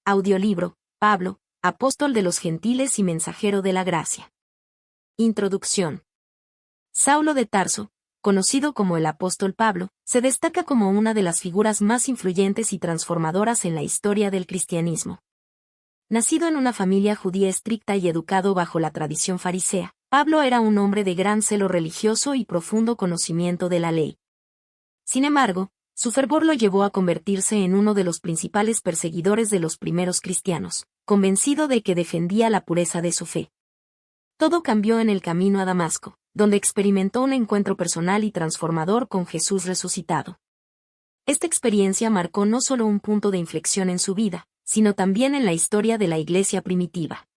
Audiolibro, Pablo, apóstol de los gentiles y mensajero de la gracia. Introducción. Saulo de Tarso, conocido como el apóstol Pablo, se destaca como una de las figuras más influyentes y transformadoras en la historia del cristianismo. Nacido en una familia judía estricta y educado bajo la tradición farisea, Pablo era un hombre de gran celo religioso y profundo conocimiento de la ley. Sin embargo, su fervor lo llevó a convertirse en uno de los principales perseguidores de los primeros cristianos, convencido de que defendía la pureza de su fe. Todo cambió en el camino a Damasco, donde experimentó un encuentro personal y transformador con Jesús resucitado. Esta experiencia marcó no solo un punto de inflexión en su vida, sino también en la historia de la Iglesia primitiva.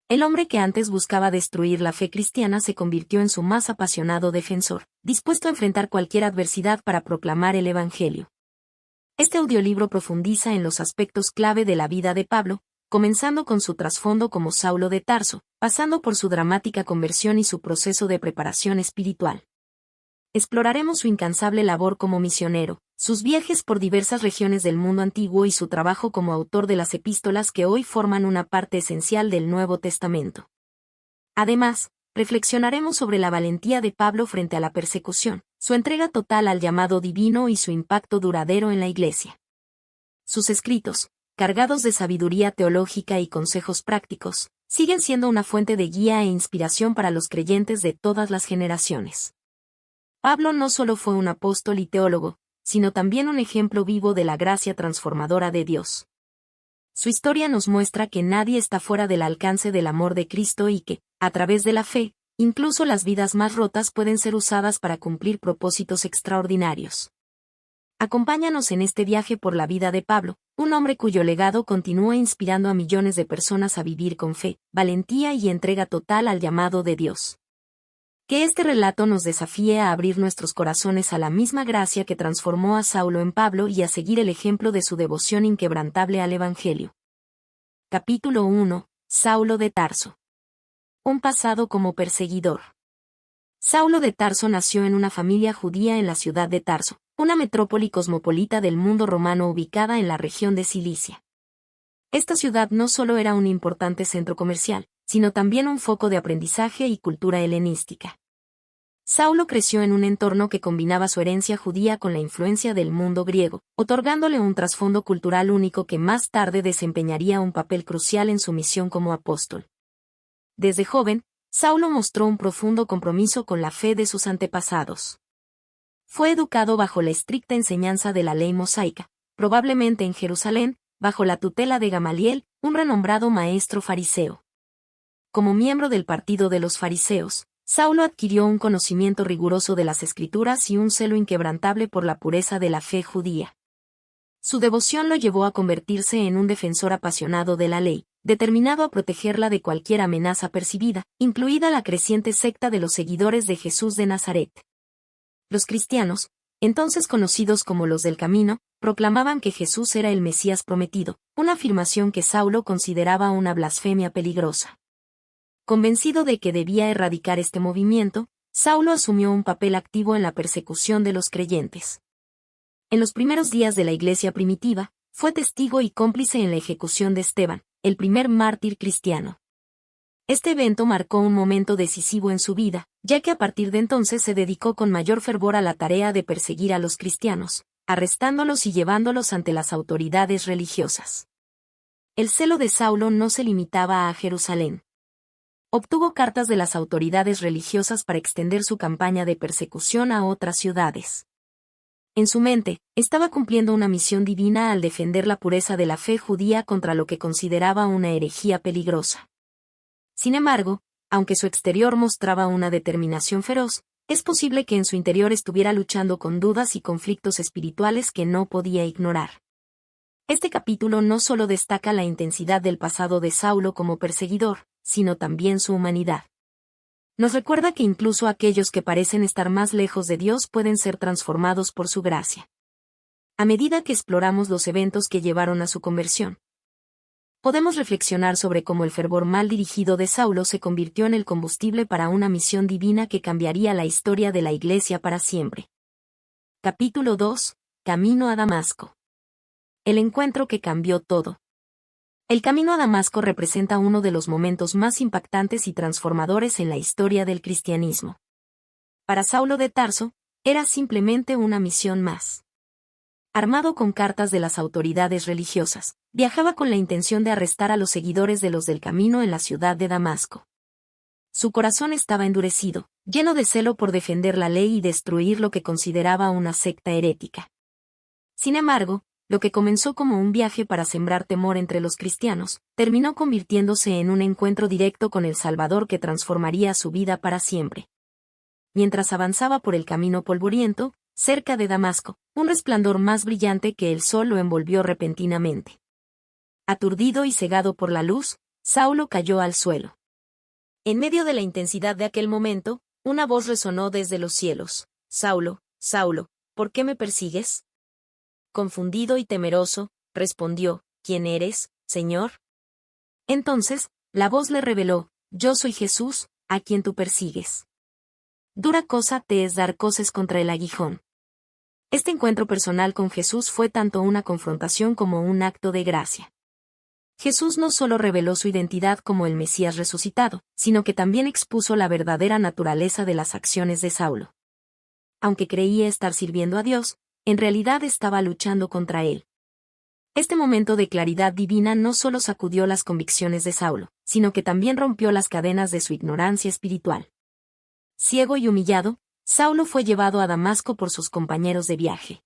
El hombre que antes buscaba destruir la fe cristiana se convirtió en su más apasionado defensor, dispuesto a enfrentar cualquier adversidad para proclamar el Evangelio. Este audiolibro profundiza en los aspectos clave de la vida de Pablo, comenzando con su trasfondo como Saulo de Tarso, pasando por su dramática conversión y su proceso de preparación espiritual. Exploraremos su incansable labor como misionero, sus viajes por diversas regiones del mundo antiguo y su trabajo como autor de las epístolas que hoy forman una parte esencial del Nuevo Testamento. Además, reflexionaremos sobre la valentía de Pablo frente a la persecución, su entrega total al llamado divino y su impacto duradero en la Iglesia. Sus escritos, cargados de sabiduría teológica y consejos prácticos, siguen siendo una fuente de guía e inspiración para los creyentes de todas las generaciones. Pablo no solo fue un apóstol y teólogo, sino también un ejemplo vivo de la gracia transformadora de Dios. Su historia nos muestra que nadie está fuera del alcance del amor de Cristo y que, a través de la fe, incluso las vidas más rotas pueden ser usadas para cumplir propósitos extraordinarios. Acompáñanos en este viaje por la vida de Pablo, un hombre cuyo legado continúa inspirando a millones de personas a vivir con fe, valentía y entrega total al llamado de Dios. Que este relato nos desafíe a abrir nuestros corazones a la misma gracia que transformó a Saulo en Pablo y a seguir el ejemplo de su devoción inquebrantable al Evangelio. Capítulo 1. Saulo de Tarso. Un pasado como perseguidor. Saulo de Tarso nació en una familia judía en la ciudad de Tarso, una metrópoli cosmopolita del mundo romano ubicada en la región de Cilicia. Esta ciudad no solo era un importante centro comercial, sino también un foco de aprendizaje y cultura helenística. Saulo creció en un entorno que combinaba su herencia judía con la influencia del mundo griego, otorgándole un trasfondo cultural único que más tarde desempeñaría un papel crucial en su misión como apóstol. Desde joven, Saulo mostró un profundo compromiso con la fe de sus antepasados. Fue educado bajo la estricta enseñanza de la ley mosaica, probablemente en Jerusalén, bajo la tutela de Gamaliel, un renombrado maestro fariseo. Como miembro del partido de los fariseos, Saulo adquirió un conocimiento riguroso de las Escrituras y un celo inquebrantable por la pureza de la fe judía. Su devoción lo llevó a convertirse en un defensor apasionado de la ley, determinado a protegerla de cualquier amenaza percibida, incluida la creciente secta de los seguidores de Jesús de Nazaret. Los cristianos, entonces conocidos como los del Camino, proclamaban que Jesús era el Mesías prometido, una afirmación que Saulo consideraba una blasfemia peligrosa. Convencido de que debía erradicar este movimiento, Saulo asumió un papel activo en la persecución de los creyentes. En los primeros días de la Iglesia primitiva, fue testigo y cómplice en la ejecución de Esteban, el primer mártir cristiano. Este evento marcó un momento decisivo en su vida, ya que a partir de entonces se dedicó con mayor fervor a la tarea de perseguir a los cristianos, arrestándolos y llevándolos ante las autoridades religiosas. El celo de Saulo no se limitaba a Jerusalén. Obtuvo cartas de las autoridades religiosas para extender su campaña de persecución a otras ciudades. En su mente, estaba cumpliendo una misión divina al defender la pureza de la fe judía contra lo que consideraba una herejía peligrosa. Sin embargo, aunque su exterior mostraba una determinación feroz, es posible que en su interior estuviera luchando con dudas y conflictos espirituales que no podía ignorar. Este capítulo no solo destaca la intensidad del pasado de Saulo como perseguidor, sino también su humanidad. Nos recuerda que incluso aquellos que parecen estar más lejos de Dios pueden ser transformados por su gracia. A medida que exploramos los eventos que llevaron a su conversión, podemos reflexionar sobre cómo el fervor mal dirigido de Saulo se convirtió en el combustible para una misión divina que cambiaría la historia de la Iglesia para siempre. Capítulo 2. Camino a Damasco. El encuentro que cambió todo. El camino a Damasco representa uno de los momentos más impactantes y transformadores en la historia del cristianismo. Para Saulo de Tarso, era simplemente una misión más. Armado con cartas de las autoridades religiosas, viajaba con la intención de arrestar a los seguidores de los del camino en la ciudad de Damasco. Su corazón estaba endurecido, lleno de celo por defender la ley y destruir lo que consideraba una secta herética. Sin embargo, lo que comenzó como un viaje para sembrar temor entre los cristianos, terminó convirtiéndose en un encuentro directo con el Salvador que transformaría su vida para siempre. Mientras avanzaba por el camino polvoriento, cerca de Damasco, un resplandor más brillante que el sol lo envolvió repentinamente. Aturdido y cegado por la luz, Saulo cayó al suelo. En medio de la intensidad de aquel momento, una voz resonó desde los cielos. «Saulo, Saulo, ¿por qué me persigues?» Confundido y temeroso, respondió, «¿Quién eres, Señor?» Entonces, la voz le reveló, «Yo soy Jesús, a quien tú persigues. Dura cosa te es dar coces contra el aguijón». Este encuentro personal con Jesús fue tanto una confrontación como un acto de gracia. Jesús no solo reveló su identidad como el Mesías resucitado, sino que también expuso la verdadera naturaleza de las acciones de Saulo. Aunque creía estar sirviendo a Dios, en realidad estaba luchando contra él. Este momento de claridad divina no solo sacudió las convicciones de Saulo, sino que también rompió las cadenas de su ignorancia espiritual. Ciego y humillado, Saulo fue llevado a Damasco por sus compañeros de viaje.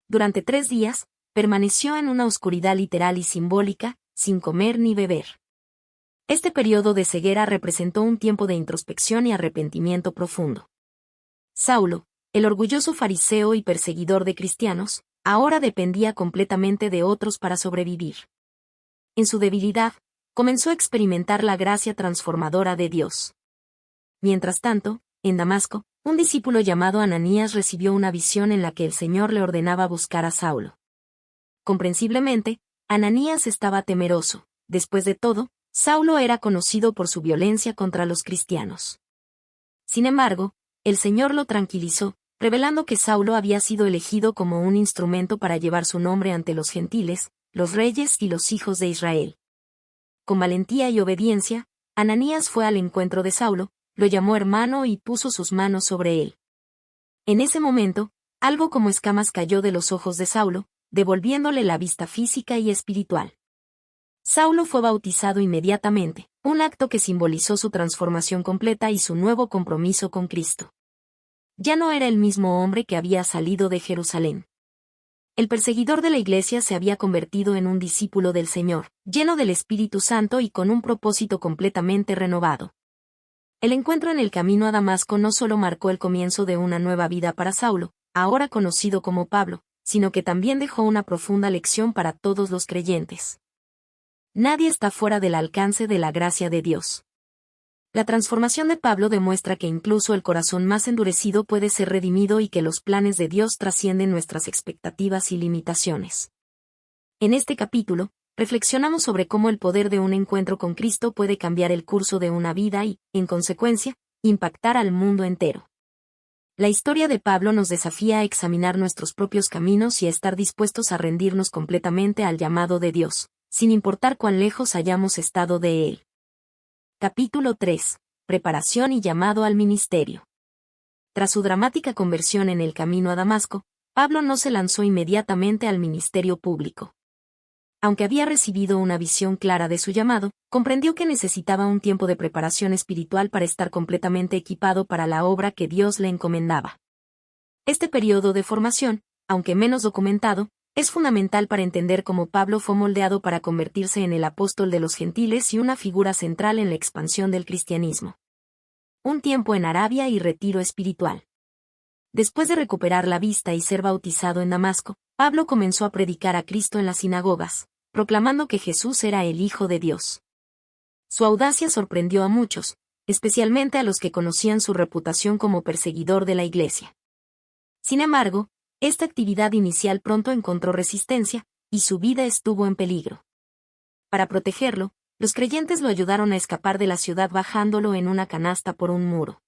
Durante 3 días, permaneció en una oscuridad literal y simbólica, sin comer ni beber. Este periodo de ceguera representó un tiempo de introspección y arrepentimiento profundo. Saulo, el orgulloso fariseo y perseguidor de cristianos, ahora dependía completamente de otros para sobrevivir. En su debilidad, comenzó a experimentar la gracia transformadora de Dios. Mientras tanto, en Damasco, un discípulo llamado Ananías recibió una visión en la que el Señor le ordenaba buscar a Saulo. Comprensiblemente, Ananías estaba temeroso. Después de todo, Saulo era conocido por su violencia contra los cristianos. Sin embargo, el Señor lo tranquilizó, revelando que Saulo había sido elegido como un instrumento para llevar su nombre ante los gentiles, los reyes y los hijos de Israel. Con valentía y obediencia, Ananías fue al encuentro de Saulo, lo llamó hermano y puso sus manos sobre él. En ese momento, algo como escamas cayó de los ojos de Saulo, devolviéndole la vista física y espiritual. Saulo fue bautizado inmediatamente, un acto que simbolizó su transformación completa y su nuevo compromiso con Cristo. Ya no era el mismo hombre que había salido de Jerusalén. El perseguidor de la iglesia se había convertido en un discípulo del Señor, lleno del Espíritu Santo y con un propósito completamente renovado. El encuentro en el camino a Damasco no solo marcó el comienzo de una nueva vida para Saulo, ahora conocido como Pablo, sino que también dejó una profunda lección para todos los creyentes. Nadie está fuera del alcance de la gracia de Dios. La transformación de Pablo demuestra que incluso el corazón más endurecido puede ser redimido y que los planes de Dios trascienden nuestras expectativas y limitaciones. En este capítulo, reflexionamos sobre cómo el poder de un encuentro con Cristo puede cambiar el curso de una vida y, en consecuencia, impactar al mundo entero. La historia de Pablo nos desafía a examinar nuestros propios caminos y a estar dispuestos a rendirnos completamente al llamado de Dios, sin importar cuán lejos hayamos estado de él. Capítulo 3. Preparación y llamado al ministerio. Tras su dramática conversión en el camino a Damasco, Pablo no se lanzó inmediatamente al ministerio público. Aunque había recibido una visión clara de su llamado, comprendió que necesitaba un tiempo de preparación espiritual para estar completamente equipado para la obra que Dios le encomendaba. Este periodo de formación, aunque menos documentado, es fundamental para entender cómo Pablo fue moldeado para convertirse en el apóstol de los gentiles y una figura central en la expansión del cristianismo. Un tiempo en Arabia y retiro espiritual. Después de recuperar la vista y ser bautizado en Damasco, Pablo comenzó a predicar a Cristo en las sinagogas, proclamando que Jesús era el Hijo de Dios. Su audacia sorprendió a muchos, especialmente a los que conocían su reputación como perseguidor de la iglesia. Sin embargo, esta actividad inicial pronto encontró resistencia, y su vida estuvo en peligro. Para protegerlo, los creyentes lo ayudaron a escapar de la ciudad bajándolo en una canasta por un muro.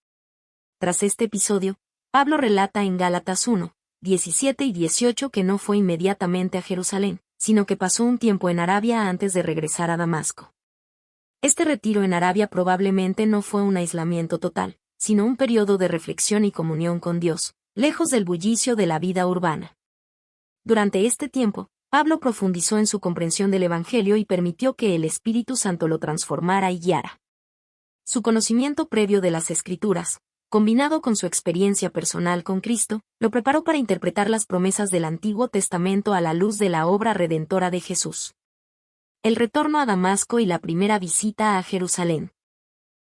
Tras este episodio, Pablo relata en Gálatas 1, 17 y 18 que no fue inmediatamente a Jerusalén, sino que pasó un tiempo en Arabia antes de regresar a Damasco. Este retiro en Arabia probablemente no fue un aislamiento total, sino un periodo de reflexión y comunión con Dios, lejos del bullicio de la vida urbana. Durante este tiempo, Pablo profundizó en su comprensión del Evangelio y permitió que el Espíritu Santo lo transformara y guiara. Su conocimiento previo de las Escrituras, combinado con su experiencia personal con Cristo, lo preparó para interpretar las promesas del Antiguo Testamento a la luz de la obra redentora de Jesús. El retorno a Damasco y la primera visita a Jerusalén.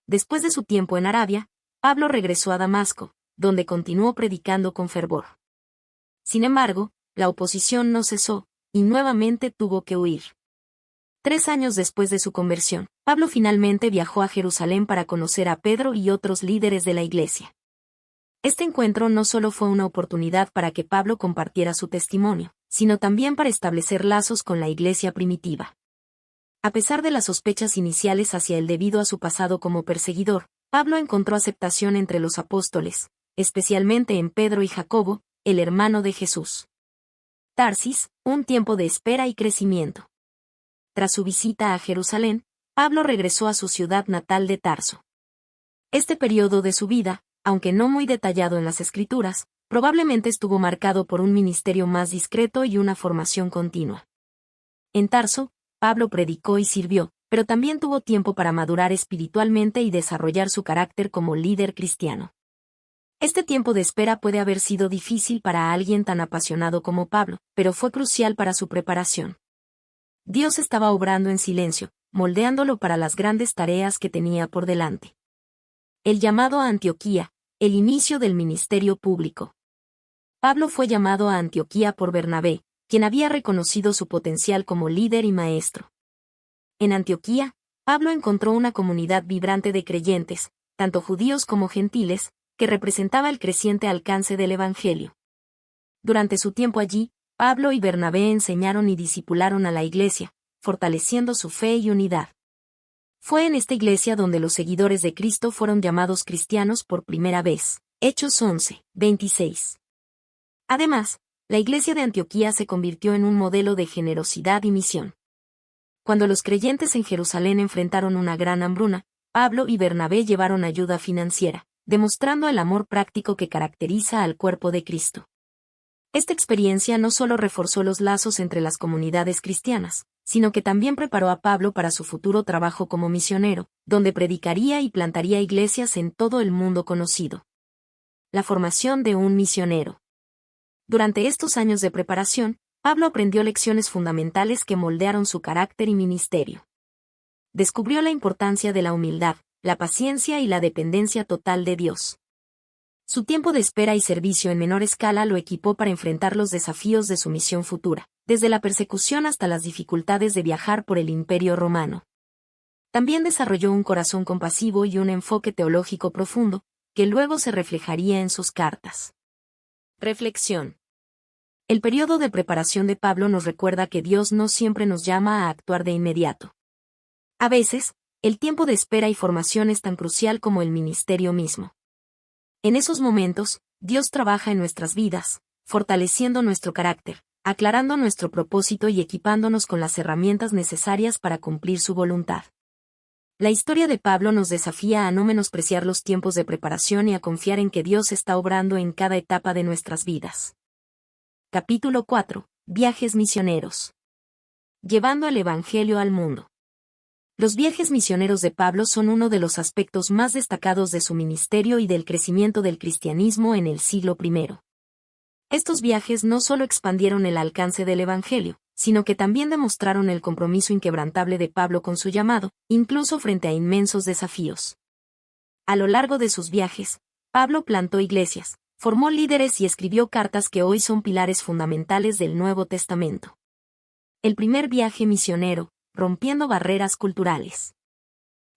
Después de su tiempo en Arabia, Pablo regresó a Damasco, donde continuó predicando con fervor. Sin embargo, la oposición no cesó, y nuevamente tuvo que huir. 3 años después de su conversión, Pablo finalmente viajó a Jerusalén para conocer a Pedro y otros líderes de la iglesia. Este encuentro no solo fue una oportunidad para que Pablo compartiera su testimonio, sino también para establecer lazos con la iglesia primitiva. A pesar de las sospechas iniciales hacia él debido a su pasado como perseguidor, Pablo encontró aceptación entre los apóstoles, especialmente en Pedro y Jacobo, el hermano de Jesús. Tarsis, un tiempo de espera y crecimiento. Tras su visita a Jerusalén, Pablo regresó a su ciudad natal de Tarso. Este periodo de su vida, aunque no muy detallado en las Escrituras, probablemente estuvo marcado por un ministerio más discreto y una formación continua. En Tarso, Pablo predicó y sirvió, pero también tuvo tiempo para madurar espiritualmente y desarrollar su carácter como líder cristiano. Este tiempo de espera puede haber sido difícil para alguien tan apasionado como Pablo, pero fue crucial para su preparación. Dios estaba obrando en silencio, moldeándolo para las grandes tareas que tenía por delante. El llamado a Antioquía, el inicio del ministerio público. Pablo fue llamado a Antioquía por Bernabé, quien había reconocido su potencial como líder y maestro. En Antioquía, Pablo encontró una comunidad vibrante de creyentes, tanto judíos como gentiles, que representaba el creciente alcance del Evangelio. Durante su tiempo allí, Pablo y Bernabé enseñaron y discipularon a la iglesia, fortaleciendo su fe y unidad. Fue en esta iglesia donde los seguidores de Cristo fueron llamados cristianos por primera vez. Hechos 11, 26. Además, la iglesia de Antioquía se convirtió en un modelo de generosidad y misión. Cuando los creyentes en Jerusalén enfrentaron una gran hambruna, Pablo y Bernabé llevaron ayuda financiera, demostrando el amor práctico que caracteriza al cuerpo de Cristo. Esta experiencia no solo reforzó los lazos entre las comunidades cristianas, sino que también preparó a Pablo para su futuro trabajo como misionero, donde predicaría y plantaría iglesias en todo el mundo conocido. La formación de un misionero. Durante estos años de preparación, Pablo aprendió lecciones fundamentales que moldearon su carácter y ministerio. Descubrió la importancia de la humildad, la paciencia y la dependencia total de Dios. Su tiempo de espera y servicio en menor escala lo equipó para enfrentar los desafíos de su misión futura, desde la persecución hasta las dificultades de viajar por el Imperio Romano. También desarrolló un corazón compasivo y un enfoque teológico profundo, que luego se reflejaría en sus cartas. Reflexión. El periodo de preparación de Pablo nos recuerda que Dios no siempre nos llama a actuar de inmediato. A veces, el tiempo de espera y formación es tan crucial como el ministerio mismo. En esos momentos, Dios trabaja en nuestras vidas, fortaleciendo nuestro carácter, aclarando nuestro propósito y equipándonos con las herramientas necesarias para cumplir su voluntad. La historia de Pablo nos desafía a no menospreciar los tiempos de preparación y a confiar en que Dios está obrando en cada etapa de nuestras vidas. Capítulo 4. Viajes misioneros. Llevando el Evangelio al mundo. Los viajes misioneros de Pablo son uno de los aspectos más destacados de su ministerio y del crecimiento del cristianismo en el siglo I. Estos viajes no solo expandieron el alcance del Evangelio, sino que también demostraron el compromiso inquebrantable de Pablo con su llamado, incluso frente a inmensos desafíos. A lo largo de sus viajes, Pablo plantó iglesias, formó líderes y escribió cartas que hoy son pilares fundamentales del Nuevo Testamento. El primer viaje misionero, rompiendo barreras culturales.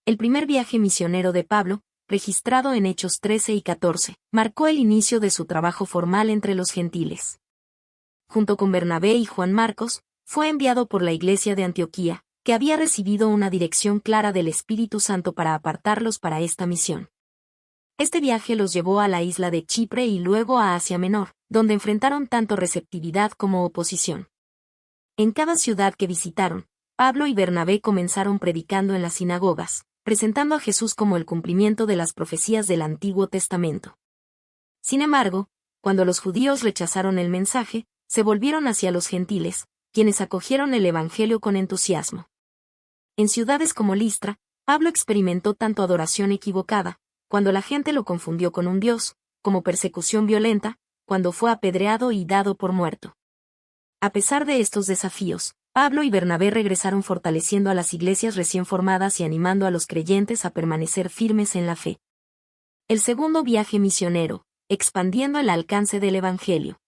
El primer viaje misionero de Pablo, registrado en Hechos 13 y 14, marcó el inicio de su trabajo formal entre los gentiles. Junto con Bernabé y Juan Marcos, fue enviado por la iglesia de Antioquía, que había recibido una dirección clara del Espíritu Santo para apartarlos para esta misión. Este viaje los llevó a la isla de Chipre y luego a Asia Menor, donde enfrentaron tanto receptividad como oposición. En cada ciudad que visitaron, Pablo y Bernabé comenzaron predicando en las sinagogas, presentando a Jesús como el cumplimiento de las profecías del Antiguo Testamento. Sin embargo, cuando los judíos rechazaron el mensaje, se volvieron hacia los gentiles, quienes acogieron el Evangelio con entusiasmo. En ciudades como Listra, Pablo experimentó tanto adoración equivocada, cuando la gente lo confundió con un dios, como persecución violenta, cuando fue apedreado y dado por muerto. A pesar de estos desafíos, Pablo y Bernabé regresaron fortaleciendo a las iglesias recién formadas y animando a los creyentes a permanecer firmes en la fe. El segundo viaje misionero, expandiendo el alcance del Evangelio.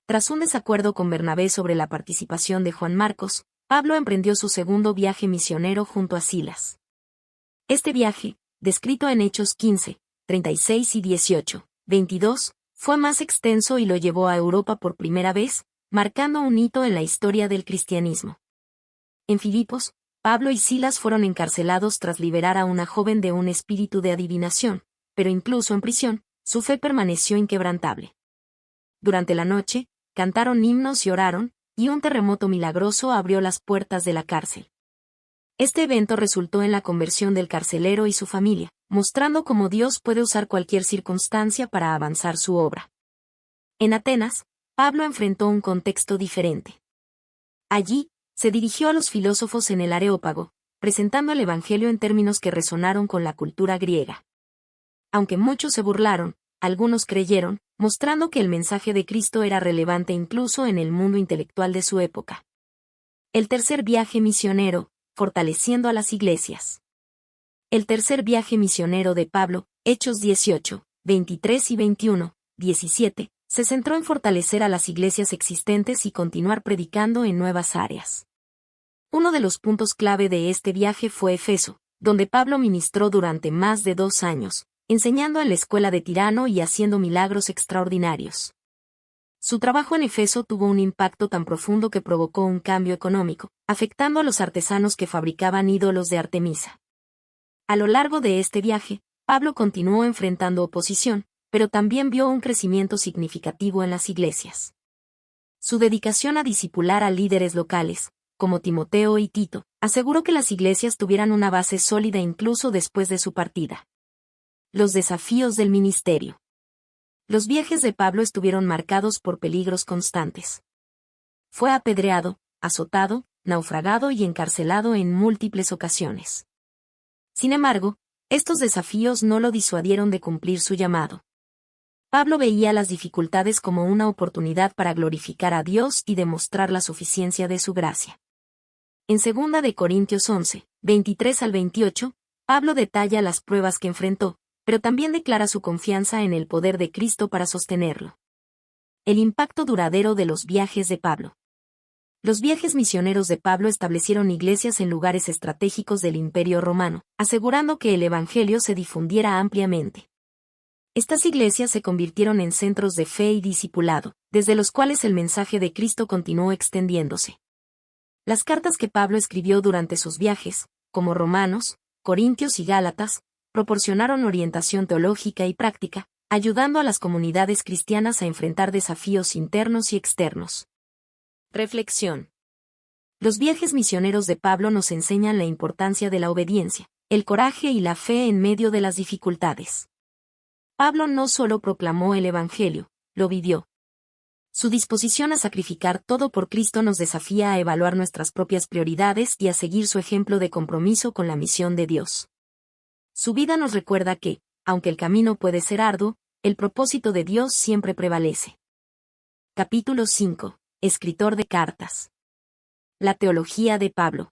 Tras un desacuerdo con Bernabé sobre la participación de Juan Marcos, Pablo emprendió su segundo viaje misionero junto a Silas. Este viaje, descrito en Hechos 15, 36 y 18, 22, fue más extenso y lo llevó a Europa por primera vez, marcando un hito en la historia del cristianismo. En Filipos, Pablo y Silas fueron encarcelados tras liberar a una joven de un espíritu de adivinación, pero incluso en prisión, su fe permaneció inquebrantable. Durante la noche, cantaron himnos y oraron, y un terremoto milagroso abrió las puertas de la cárcel. Este evento resultó en la conversión del carcelero y su familia, mostrando cómo Dios puede usar cualquier circunstancia para avanzar su obra. En Atenas, Pablo enfrentó un contexto diferente. Allí, se dirigió a los filósofos en el Areópago, presentando el Evangelio en términos que resonaron con la cultura griega. Aunque muchos se burlaron, algunos creyeron, mostrando que el mensaje de Cristo era relevante incluso en el mundo intelectual de su época. El tercer viaje misionero, fortaleciendo a las iglesias. El tercer viaje misionero de Pablo, Hechos 18, 23 y 21, 17, se centró en fortalecer a las iglesias existentes y continuar predicando en nuevas áreas. Uno de los puntos clave de este viaje fue Efeso, donde Pablo ministró durante más de 2 años, enseñando en la escuela de Tirano y haciendo milagros extraordinarios. Su trabajo en Efeso tuvo un impacto tan profundo que provocó un cambio económico, afectando a los artesanos que fabricaban ídolos de Artemisa. A lo largo de este viaje, Pablo continuó enfrentando oposición, pero también vio un crecimiento significativo en las iglesias. Su dedicación a discipular a líderes locales, como Timoteo y Tito, aseguró que las iglesias tuvieran una base sólida incluso después de su partida. Los desafíos del ministerio. Los viajes de Pablo estuvieron marcados por peligros constantes. Fue apedreado, azotado, naufragado y encarcelado en múltiples ocasiones. Sin embargo, estos desafíos no lo disuadieron de cumplir su llamado. Pablo veía las dificultades como una oportunidad para glorificar a Dios y demostrar la suficiencia de su gracia. En 2 de Corintios 11, 23 al 28, Pablo detalla las pruebas que enfrentó, pero también declara su confianza en el poder de Cristo para sostenerlo. El impacto duradero de los viajes de Pablo. Los viajes misioneros de Pablo establecieron iglesias en lugares estratégicos del Imperio Romano, asegurando que el Evangelio se difundiera ampliamente. Estas iglesias se convirtieron en centros de fe y discipulado, desde los cuales el mensaje de Cristo continuó extendiéndose. Las cartas que Pablo escribió durante sus viajes, como Romanos, Corintios y Gálatas, proporcionaron orientación teológica y práctica, ayudando a las comunidades cristianas a enfrentar desafíos internos y externos. Reflexión. Los viajes misioneros de Pablo nos enseñan la importancia de la obediencia, el coraje y la fe en medio de las dificultades. Pablo no solo proclamó el Evangelio, lo vivió. Su disposición a sacrificar todo por Cristo nos desafía a evaluar nuestras propias prioridades y a seguir su ejemplo de compromiso con la misión de Dios. Su vida nos recuerda que, aunque el camino puede ser arduo, el propósito de Dios siempre prevalece. Capítulo 5. Escritor de cartas. La teología de Pablo.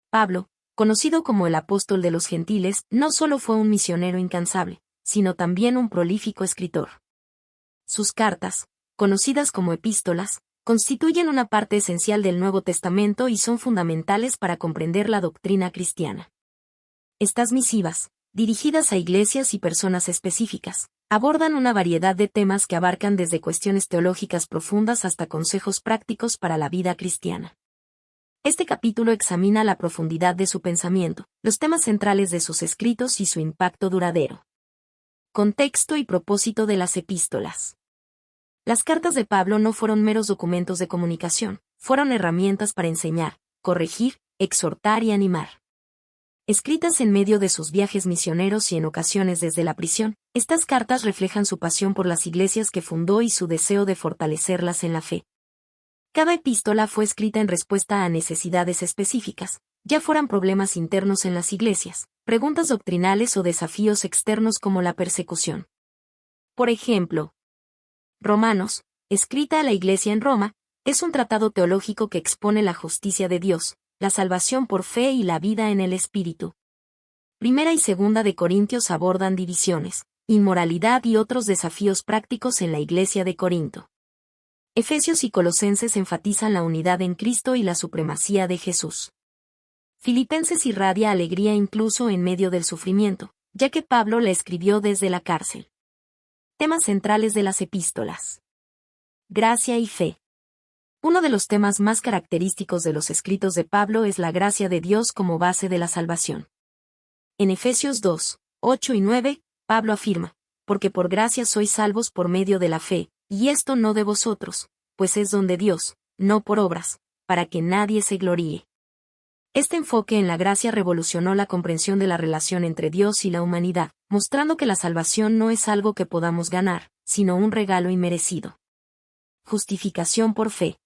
Pablo, conocido como el apóstol de los gentiles, no solo fue un misionero incansable, sino también un prolífico escritor. Sus cartas, conocidas como epístolas, constituyen una parte esencial del Nuevo Testamento y son fundamentales para comprender la doctrina cristiana. Estas misivas, dirigidas a iglesias y personas específicas, abordan una variedad de temas que abarcan desde cuestiones teológicas profundas hasta consejos prácticos para la vida cristiana. Este capítulo examina la profundidad de su pensamiento, los temas centrales de sus escritos y su impacto duradero. Contexto y propósito de las epístolas. Las cartas de Pablo no fueron meros documentos de comunicación, fueron herramientas para enseñar, corregir, exhortar y animar. Escritas en medio de sus viajes misioneros y en ocasiones desde la prisión, estas cartas reflejan su pasión por las iglesias que fundó y su deseo de fortalecerlas en la fe. Cada epístola fue escrita en respuesta a necesidades específicas, ya fueran problemas internos en las iglesias, preguntas doctrinales o desafíos externos como la persecución. Por ejemplo, Romanos, escrita a la iglesia en Roma, es un tratado teológico que expone la justicia de Dios, la salvación por fe y la vida en el Espíritu. Primera y Segunda de Corintios abordan divisiones, inmoralidad y otros desafíos prácticos en la iglesia de Corinto. Efesios y Colosenses enfatizan la unidad en Cristo y la supremacía de Jesús. Filipenses irradia alegría incluso en medio del sufrimiento, ya que Pablo la escribió desde la cárcel. Temas centrales de las epístolas. Gracia y fe. Uno de los temas más característicos de los escritos de Pablo es la gracia de Dios como base de la salvación. En Efesios 2, 8 y 9, Pablo afirma, porque por gracia sois salvos por medio de la fe, y esto no de vosotros, pues es don de Dios, no por obras, para que nadie se gloríe. Este enfoque en la gracia revolucionó la comprensión de la relación entre Dios y la humanidad, mostrando que la salvación no es algo que podamos ganar, sino un regalo inmerecido. Justificación por fe.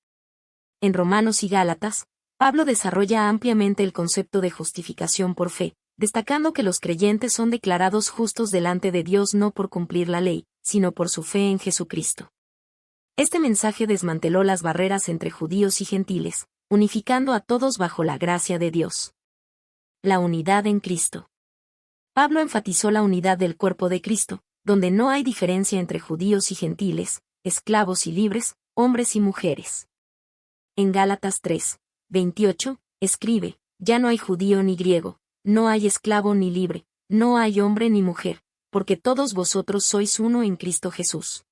En Romanos y Gálatas, Pablo desarrolla ampliamente el concepto de justificación por fe, destacando que los creyentes son declarados justos delante de Dios no por cumplir la ley, sino por su fe en Jesucristo. Este mensaje desmanteló las barreras entre judíos y gentiles, unificando a todos bajo la gracia de Dios. La unidad en Cristo. Pablo enfatizó la unidad del cuerpo de Cristo, donde no hay diferencia entre judíos y gentiles, esclavos y libres, hombres y mujeres. En Gálatas 3, 28, escribe, ya no hay judío ni griego, no hay esclavo ni libre, no hay hombre ni mujer, porque todos vosotros sois uno en Cristo Jesús.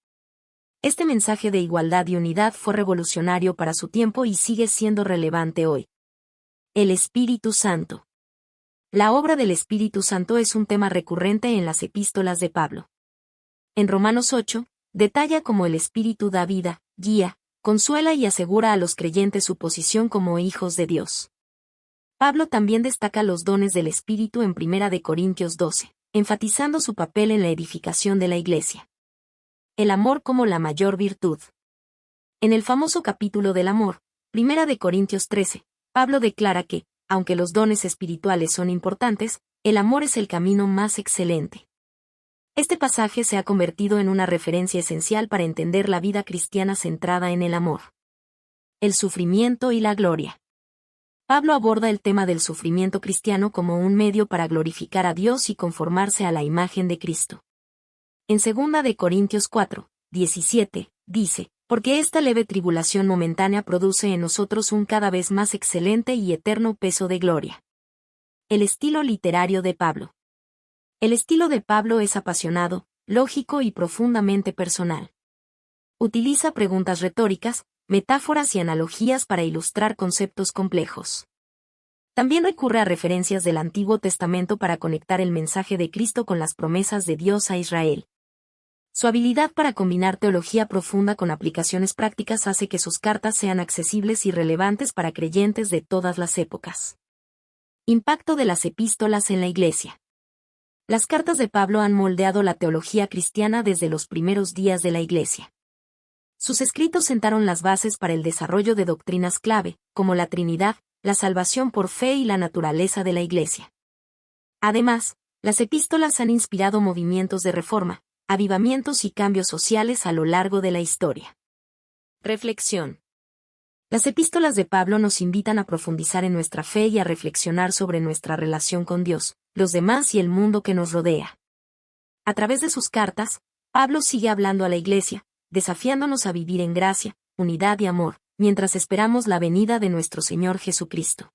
Este mensaje de igualdad y unidad fue revolucionario para su tiempo y sigue siendo relevante hoy. El Espíritu Santo. La obra del Espíritu Santo es un tema recurrente en las epístolas de Pablo. En Romanos 8, detalla cómo el Espíritu da vida, guía, consuela y asegura a los creyentes su posición como hijos de Dios. Pablo también destaca los dones del Espíritu en 1 Corintios 12, enfatizando su papel en la edificación de la iglesia. El amor como la mayor virtud. En el famoso capítulo del amor, 1 Corintios 13, Pablo declara que, aunque los dones espirituales son importantes, el amor es el camino más excelente. Este pasaje se ha convertido en una referencia esencial para entender la vida cristiana centrada en el amor. El sufrimiento y la gloria. Pablo aborda el tema del sufrimiento cristiano como un medio para glorificar a Dios y conformarse a la imagen de Cristo. En 2 Corintios 4, 17, dice, porque esta leve tribulación momentánea produce en nosotros un cada vez más excelente y eterno peso de gloria. El estilo literario de Pablo. El estilo de Pablo es apasionado, lógico y profundamente personal. Utiliza preguntas retóricas, metáforas y analogías para ilustrar conceptos complejos. También recurre a referencias del Antiguo Testamento para conectar el mensaje de Cristo con las promesas de Dios a Israel. Su habilidad para combinar teología profunda con aplicaciones prácticas hace que sus cartas sean accesibles y relevantes para creyentes de todas las épocas. Impacto de las epístolas en la Iglesia. Las cartas de Pablo han moldeado la teología cristiana desde los primeros días de la Iglesia. Sus escritos sentaron las bases para el desarrollo de doctrinas clave, como la Trinidad, la salvación por fe y la naturaleza de la Iglesia. Además, las epístolas han inspirado movimientos de reforma, avivamientos y cambios sociales a lo largo de la historia. Reflexión. Las epístolas de Pablo nos invitan a profundizar en nuestra fe y a reflexionar sobre nuestra relación con Dios, los demás y el mundo que nos rodea. A través de sus cartas, Pablo sigue hablando a la Iglesia, desafiándonos a vivir en gracia, unidad y amor, mientras esperamos la venida de nuestro Señor Jesucristo.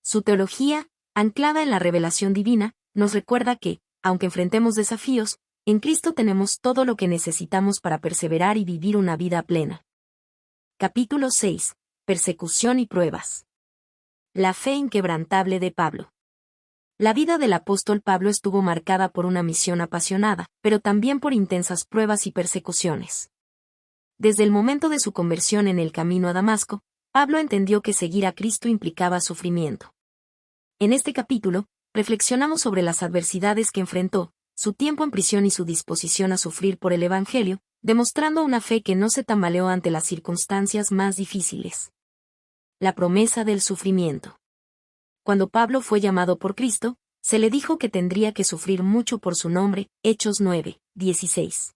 Su teología, anclada en la revelación divina, nos recuerda que, aunque enfrentemos desafíos, en Cristo tenemos todo lo que necesitamos para perseverar y vivir una vida plena. Capítulo 6. Persecución y pruebas. La fe inquebrantable de Pablo. La vida del apóstol Pablo estuvo marcada por una misión apasionada, pero también por intensas pruebas y persecuciones. Desde el momento de su conversión en el camino a Damasco, Pablo entendió que seguir a Cristo implicaba sufrimiento. En este capítulo, reflexionamos sobre las adversidades que enfrentó, su tiempo en prisión y su disposición a sufrir por el Evangelio, demostrando una fe que no se tambaleó ante las circunstancias más difíciles. La promesa del sufrimiento. Cuando Pablo fue llamado por Cristo, se le dijo que tendría que sufrir mucho por su nombre, Hechos 9, 16.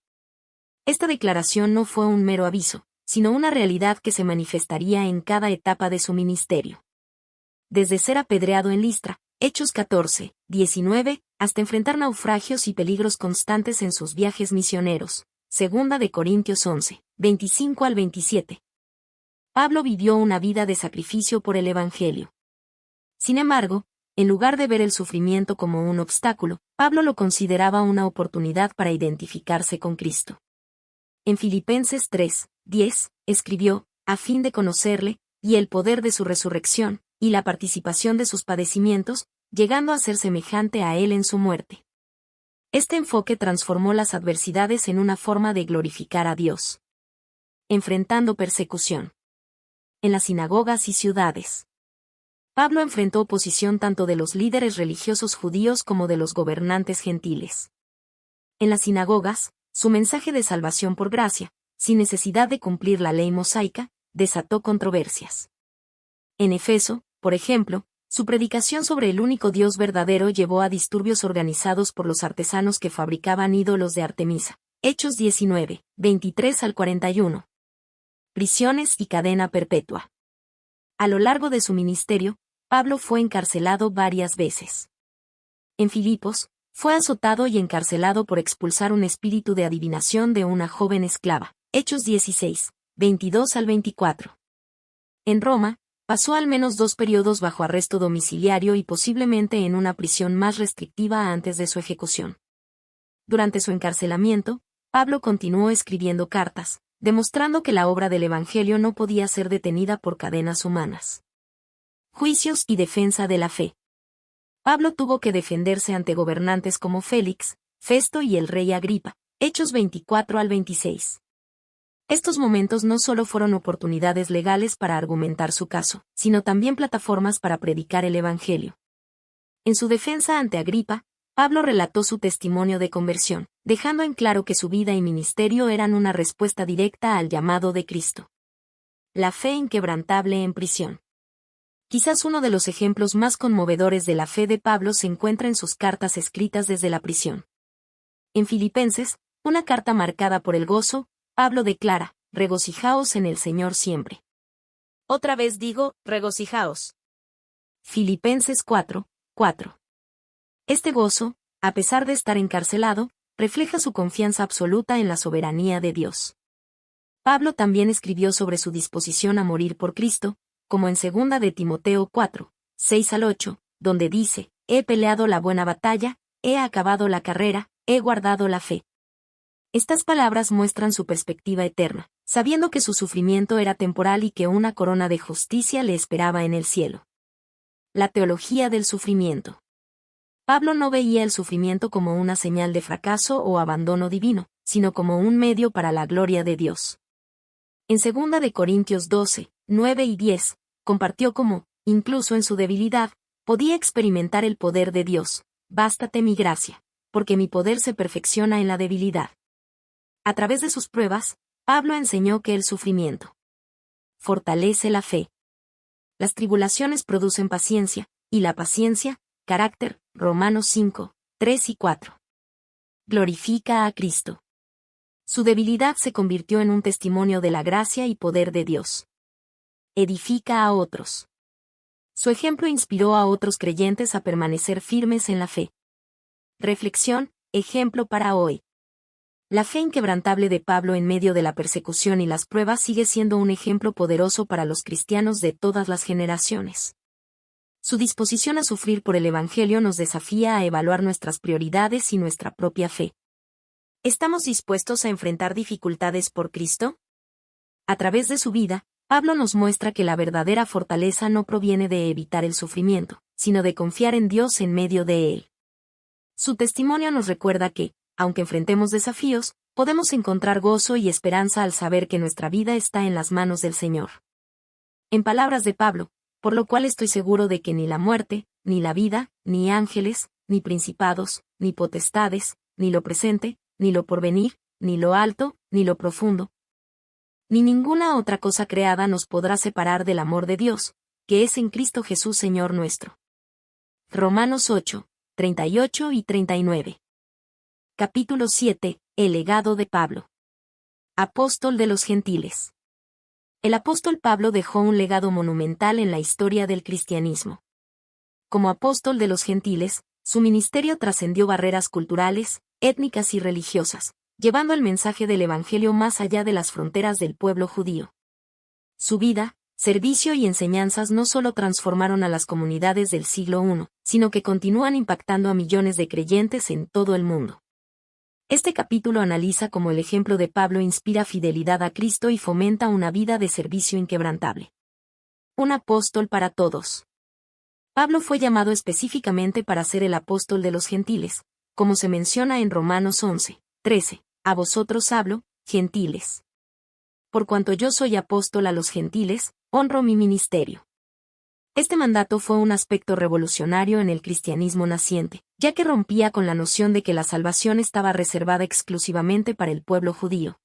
Esta declaración no fue un mero aviso, sino una realidad que se manifestaría en cada etapa de su ministerio. Desde ser apedreado en Listra, Hechos 14, 19, hasta enfrentar naufragios y peligros constantes en sus viajes misioneros, Segunda de Corintios 11, 25 al 27. Pablo vivió una vida de sacrificio por el Evangelio. Sin embargo, en lugar de ver el sufrimiento como un obstáculo, Pablo lo consideraba una oportunidad para identificarse con Cristo. En Filipenses 3, 10, escribió, a fin de conocerle, y el poder de su resurrección, y la participación de sus padecimientos, llegando a ser semejante a él en su muerte. Este enfoque transformó las adversidades en una forma de glorificar a Dios. Enfrentando persecución. En las sinagogas y ciudades. Pablo enfrentó oposición tanto de los líderes religiosos judíos como de los gobernantes gentiles. En las sinagogas, su mensaje de salvación por gracia, sin necesidad de cumplir la ley mosaica, desató controversias. En Efeso, por ejemplo, su predicación sobre el único Dios verdadero llevó a disturbios organizados por los artesanos que fabricaban ídolos de Artemisa. Hechos 19, 23 al 41. Prisiones y cadena perpetua. A lo largo de su ministerio, Pablo fue encarcelado varias veces. En Filipos, fue azotado y encarcelado por expulsar un espíritu de adivinación de una joven esclava. Hechos 16, 22 al 24. En Roma, pasó al menos 2 periodos bajo arresto domiciliario y posiblemente en una prisión más restrictiva antes de su ejecución. Durante su encarcelamiento, Pablo continuó escribiendo cartas, demostrando que la obra del Evangelio no podía ser detenida por cadenas humanas. Juicios y defensa de la fe. Pablo tuvo que defenderse ante gobernantes como Félix, Festo y el rey Agripa, Hechos 24 al 26. Estos momentos no solo fueron oportunidades legales para argumentar su caso, sino también plataformas para predicar el Evangelio. En su defensa ante Agripa, Pablo relató su testimonio de conversión, dejando en claro que su vida y ministerio eran una respuesta directa al llamado de Cristo. La fe inquebrantable en prisión. Quizás uno de los ejemplos más conmovedores de la fe de Pablo se encuentra en sus cartas escritas desde la prisión. En Filipenses, una carta marcada por el gozo, Pablo declara, regocijaos en el Señor siempre. Otra vez digo, regocijaos. Filipenses 4, 4. Este gozo, a pesar de estar encarcelado, refleja su confianza absoluta en la soberanía de Dios. Pablo también escribió sobre su disposición a morir por Cristo, como en 2 de Timoteo 4, 6 al 8, donde dice, he peleado la buena batalla, he acabado la carrera, he guardado la fe. Estas palabras muestran su perspectiva eterna, sabiendo que su sufrimiento era temporal y que una corona de justicia le esperaba en el cielo. La teología del sufrimiento. Pablo no veía el sufrimiento como una señal de fracaso o abandono divino, sino como un medio para la gloria de Dios. En 2 de Corintios 12, 9 y 10, compartió cómo, incluso en su debilidad, podía experimentar el poder de Dios. Bástate mi gracia, porque mi poder se perfecciona en la debilidad. A través de sus pruebas, Pablo enseñó que el sufrimiento fortalece la fe. Las tribulaciones producen paciencia, y la paciencia, carácter. Romanos 5, 3 y 4. Glorifica a Cristo. Su debilidad se convirtió en un testimonio de la gracia y poder de Dios. Edifica a otros. Su ejemplo inspiró a otros creyentes a permanecer firmes en la fe. Reflexión, ejemplo para hoy. La fe inquebrantable de Pablo en medio de la persecución y las pruebas sigue siendo un ejemplo poderoso para los cristianos de todas las generaciones. Su disposición a sufrir por el Evangelio nos desafía a evaluar nuestras prioridades y nuestra propia fe. ¿Estamos dispuestos a enfrentar dificultades por Cristo? A través de su vida, Pablo nos muestra que la verdadera fortaleza no proviene de evitar el sufrimiento, sino de confiar en Dios en medio de él. Su testimonio nos recuerda que, aunque enfrentemos desafíos, podemos encontrar gozo y esperanza al saber que nuestra vida está en las manos del Señor. En palabras de Pablo, por lo cual estoy seguro de que ni la muerte, ni la vida, ni ángeles, ni principados, ni potestades, ni lo presente, ni lo porvenir, ni lo alto, ni lo profundo, ni ninguna otra cosa creada nos podrá separar del amor de Dios, que es en Cristo Jesús Señor nuestro. Romanos 8, 38 y 39. Capítulo 7. El legado de Pablo. Apóstol de los gentiles. El apóstol Pablo dejó un legado monumental en la historia del cristianismo. Como apóstol de los gentiles, su ministerio trascendió barreras culturales, étnicas y religiosas, llevando el mensaje del Evangelio más allá de las fronteras del pueblo judío. Su vida, servicio y enseñanzas no solo transformaron a las comunidades del siglo I, sino que continúan impactando a millones de creyentes en todo el mundo. Este capítulo analiza cómo el ejemplo de Pablo inspira fidelidad a Cristo y fomenta una vida de servicio inquebrantable. Un apóstol para todos. Pablo fue llamado específicamente para ser el apóstol de los gentiles, como se menciona en Romanos 11, 13. A vosotros hablo, gentiles. Por cuanto yo soy apóstol a los gentiles, honro mi ministerio. Este mandato fue un aspecto revolucionario en el cristianismo naciente, ya que rompía con la noción de que la salvación estaba reservada exclusivamente para el pueblo judío.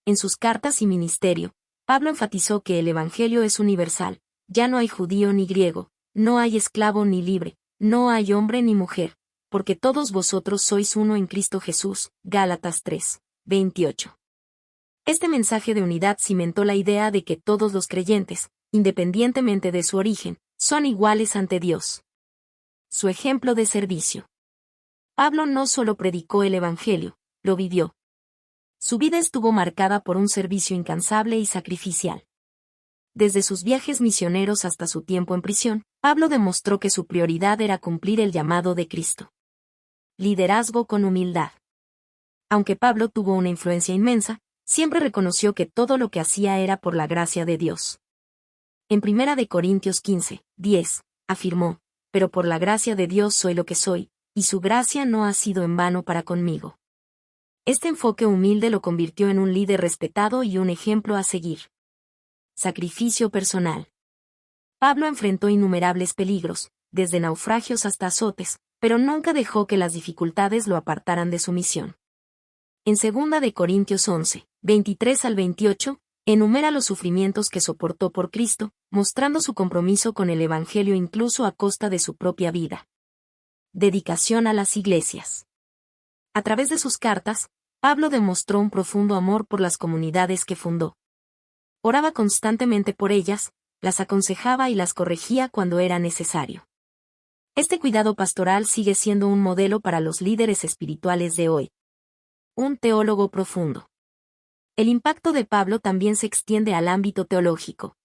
En sus cartas y ministerio, Pablo enfatizó que el Evangelio es universal, ya no hay judío ni griego, no hay esclavo ni libre, no hay hombre ni mujer, porque todos vosotros sois uno en Cristo Jesús. Gálatas 3, 28. Este mensaje de unidad cimentó la idea de que todos los creyentes, independientemente de su origen, son iguales ante Dios. Su ejemplo de servicio. Pablo no solo predicó el Evangelio, lo vivió. Su vida estuvo marcada por un servicio incansable y sacrificial. Desde sus viajes misioneros hasta su tiempo en prisión, Pablo demostró que su prioridad era cumplir el llamado de Cristo. Liderazgo con humildad. Aunque Pablo tuvo una influencia inmensa, siempre reconoció que todo lo que hacía era por la gracia de Dios. En 1 Corintios 15, 10, afirmó, pero por la gracia de Dios soy lo que soy, y su gracia no ha sido en vano para conmigo. Este enfoque humilde lo convirtió en un líder respetado y un ejemplo a seguir. Sacrificio personal. Pablo enfrentó innumerables peligros, desde naufragios hasta azotes, pero nunca dejó que las dificultades lo apartaran de su misión. En 2 Corintios 11, 23 al 28, enumera los sufrimientos que soportó por Cristo, mostrando su compromiso con el Evangelio incluso a costa de su propia vida. Dedicación a las iglesias. A través de sus cartas, Pablo demostró un profundo amor por las comunidades que fundó. Oraba constantemente por ellas, las aconsejaba y las corregía cuando era necesario. Este cuidado pastoral sigue siendo un modelo para los líderes espirituales de hoy. Un teólogo profundo. El impacto de Pablo también se extiende al ámbito teológico.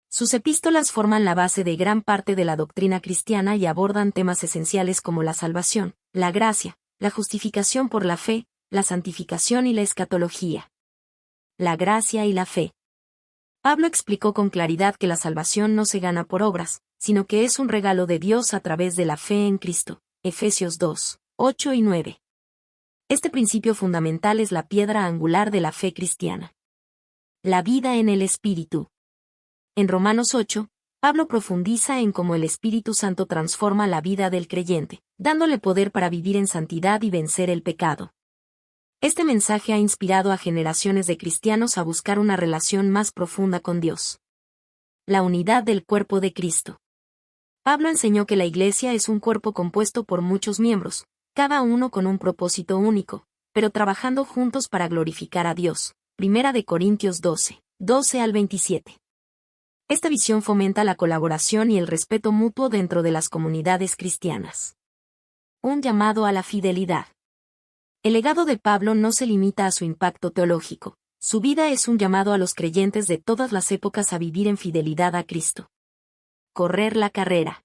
Sus epístolas forman la base de gran parte de la doctrina cristiana y abordan temas esenciales como la salvación, la gracia, la justificación por la fe, la santificación y la escatología. La gracia y la fe. Pablo explicó con claridad que la salvación no se gana por obras, sino que es un regalo de Dios a través de la fe en Cristo. Efesios 2, 8 y 9. Este principio fundamental es la piedra angular de la fe cristiana. La vida en el Espíritu. En Romanos 8, Pablo profundiza en cómo el Espíritu Santo transforma la vida del creyente, dándole poder para vivir en santidad y vencer el pecado. Este mensaje ha inspirado a generaciones de cristianos a buscar una relación más profunda con Dios. La unidad del cuerpo de Cristo. Pablo enseñó que la Iglesia es un cuerpo compuesto por muchos miembros, cada uno con un propósito único, pero trabajando juntos para glorificar a Dios. 1 Corintios 12, 12 al 27. Esta visión fomenta la colaboración y el respeto mutuo dentro de las comunidades cristianas. Un llamado a la fidelidad. El legado de Pablo no se limita a su impacto teológico, su vida es un llamado a los creyentes de todas las épocas a vivir en fidelidad a Cristo. Correr la carrera.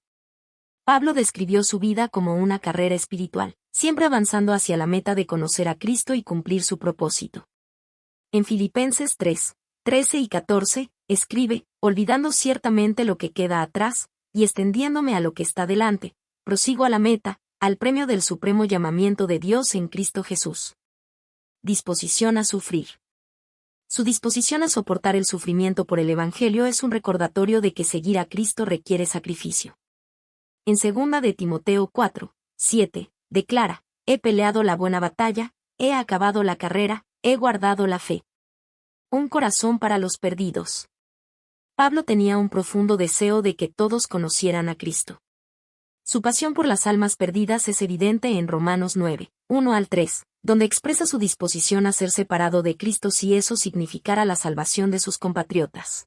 Pablo describió su vida como una carrera espiritual, siempre avanzando hacia la meta de conocer a Cristo y cumplir su propósito. En Filipenses 3, 13 y 14, escribe, olvidando ciertamente lo que queda atrás, y extendiéndome a lo que está delante, prosigo a la meta, al premio del supremo llamamiento de Dios en Cristo Jesús. Disposición a sufrir. Su disposición a soportar el sufrimiento por el Evangelio es un recordatorio de que seguir a Cristo requiere sacrificio. En 2 de Timoteo 4:7, declara: he peleado la buena batalla, he acabado la carrera, he guardado la fe. Un corazón para los perdidos. Pablo tenía un profundo deseo de que todos conocieran a Cristo. Su pasión por las almas perdidas es evidente en Romanos 9:1-3, donde expresa su disposición a ser separado de Cristo si eso significara la salvación de sus compatriotas.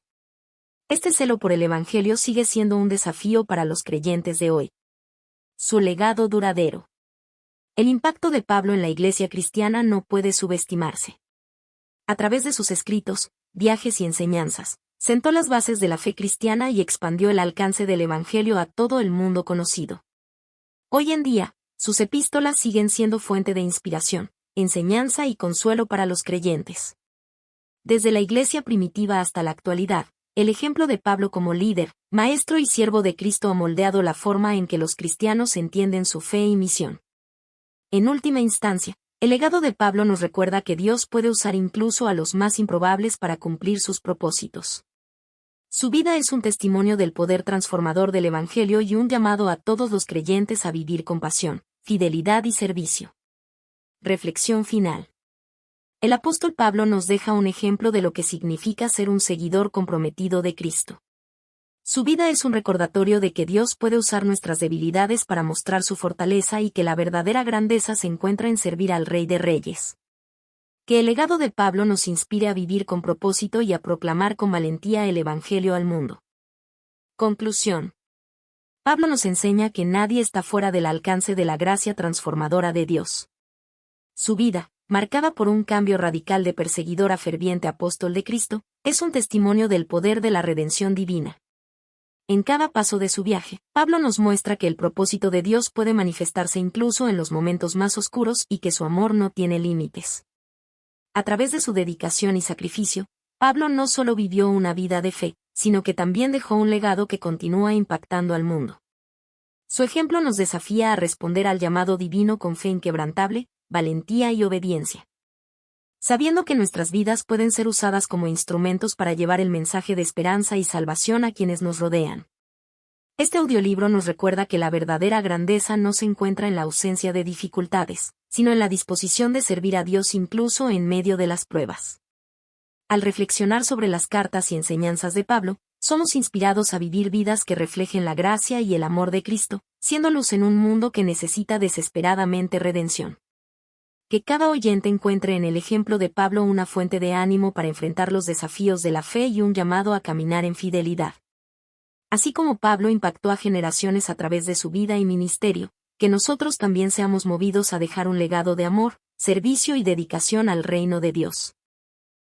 Este celo por el Evangelio sigue siendo un desafío para los creyentes de hoy. Su legado duradero. El impacto de Pablo en la Iglesia cristiana no puede subestimarse. A través de sus escritos, viajes y enseñanzas, sentó las bases de la fe cristiana y expandió el alcance del Evangelio a todo el mundo conocido. Hoy en día, sus epístolas siguen siendo fuente de inspiración, enseñanza y consuelo para los creyentes. Desde la Iglesia primitiva hasta la actualidad, el ejemplo de Pablo como líder, maestro y siervo de Cristo ha moldeado la forma en que los cristianos entienden su fe y misión. En última instancia, el legado de Pablo nos recuerda que Dios puede usar incluso a los más improbables para cumplir sus propósitos. Su vida es un testimonio del poder transformador del Evangelio y un llamado a todos los creyentes a vivir con pasión, fidelidad y servicio. Reflexión final. El apóstol Pablo nos deja un ejemplo de lo que significa ser un seguidor comprometido de Cristo. Su vida es un recordatorio de que Dios puede usar nuestras debilidades para mostrar su fortaleza y que la verdadera grandeza se encuentra en servir al Rey de Reyes. Que el legado de Pablo nos inspire a vivir con propósito y a proclamar con valentía el Evangelio al mundo. Conclusión. Pablo nos enseña que nadie está fuera del alcance de la gracia transformadora de Dios. Su vida, marcada por un cambio radical de perseguidor a ferviente apóstol de Cristo, es un testimonio del poder de la redención divina. En cada paso de su viaje, Pablo nos muestra que el propósito de Dios puede manifestarse incluso en los momentos más oscuros y que su amor no tiene límites. A través de su dedicación y sacrificio, Pablo no solo vivió una vida de fe, sino que también dejó un legado que continúa impactando al mundo. Su ejemplo nos desafía a responder al llamado divino con fe inquebrantable, valentía y obediencia. Sabiendo que nuestras vidas pueden ser usadas como instrumentos para llevar el mensaje de esperanza y salvación a quienes nos rodean. Este audiolibro nos recuerda que la verdadera grandeza no se encuentra en la ausencia de dificultades, sino en la disposición de servir a Dios incluso en medio de las pruebas. Al reflexionar sobre las cartas y enseñanzas de Pablo, somos inspirados a vivir vidas que reflejen la gracia y el amor de Cristo, siendo luz en un mundo que necesita desesperadamente redención. Que cada oyente encuentre en el ejemplo de Pablo una fuente de ánimo para enfrentar los desafíos de la fe y un llamado a caminar en fidelidad. Así como Pablo impactó a generaciones a través de su vida y ministerio, que nosotros también seamos movidos a dejar un legado de amor, servicio y dedicación al reino de Dios.